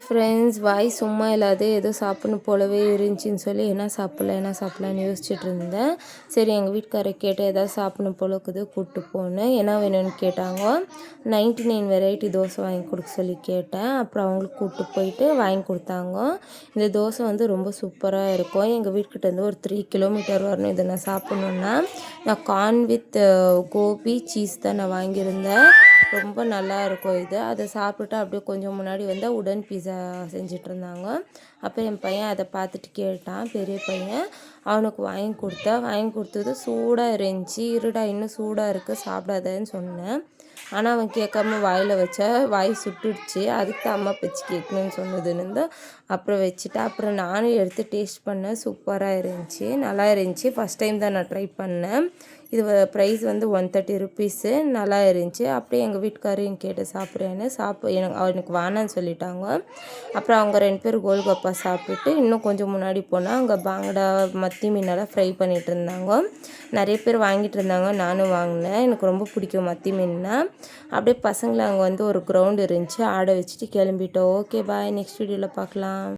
Friends வாய் சும்மா இல்லாத ஏதோ சாப்பிடணும் போலவே இருந்துச்சின்னு சொல்லி என்ன சாப்பிட்லான்னு யோசிச்சுட்டு இருந்தேன். சரி எங்கள் வீட்டுக்காரரை கேட்டால் எதாவது சாப்பிடணும் போல இருக்குது, கூப்பிட்டு போனேன். என்ன வேணும்னு கேட்டாங்க. 99 வெரைட்டி தோசை வாங்கி கொடுக்க சொல்லி கேட்டேன். அப்புறம் அவங்களுக்கு கூப்பிட்டு போயிட்டு வாங்கி கொடுத்தாங்க. இந்த தோசை வந்து ரொம்ப சூப்பராக இருக்கும். எங்கள் வீட்டுக்கிட்டேருந்து ஒரு 3 கிலோமீட்டர் வரணும் இதை நான் சாப்பிட்ணுன்னா. நான் கார்ன் வித் கோபி சீஸ் தான் நான் வாங்கியிருந்தேன். ரொம்ப நல்லா இருக்கும் இது. அதை சாப்பிட்டுட்டு அப்படியே கொஞ்சம் முன்னாடி வந்தால் உடன் பீஸா செஞ்சிட்ருந்தாங்க. அப்போ என் பையன் அதை பார்த்துட்டு கேட்டான், பெரிய பையன். அவனுக்கு வாங்கி கொடுத்தது சூடாக இருந்துச்சு. இருடா இன்னும் சூடாக இருக்குது சாப்பிடாதேன்னு சொன்னேன். ஆனால் அவன் கேட்காம வாயில் வச்சா வாய் சுட்டுடுச்சு. அதுக்கு தான் அம்மா பேச்சு கேட்கணுன்னு சொன்னதுன்னு அப்புறம் வச்சுட்டு அப்புறம் நானும் எடுத்து டேஸ்ட் பண்ணேன். சூப்பராக இருந்துச்சு, நல்லா இருந்துச்சு. ஃபஸ்ட் டைம் தான் நான் ட்ரை பண்ணேன். இது ப்ரைஸ் வந்து 130 ருபீஸு. நல்லா இருந்துச்சு. அப்படியே எங்கள் வீட்டுக்காரையும் கேட்டு சாப்பிட்றேன்னு அவனுக்கு வேணான்னு சொல்லிட்டாங்க. அப்புறம் அவங்க 2 பேரும் கோல்கப்பா சாப்பிட்டுட்டு இன்னும் கொஞ்சம் முன்னாடி போனால் அங்கே பாங்கடா மத்தி மீனெல்லாம் ஃப்ரை பண்ணிகிட்டு இருந்தாங்க. நிறைய பேர் வாங்கிட்டு இருந்தாங்க, நானும் வாங்கினேன். எனக்கு ரொம்ப பிடிக்கும் மத்தி மீன்னா. அப்படியே பசங்களை அங்கே வந்து ஒரு கிரவுண்டு இருந்துச்சு, ஆட வச்சுட்டு கிளம்பிட்டோம். ஓகே பாய், நெக்ஸ்ட் வீடியோவில் பார்க்கலாம்.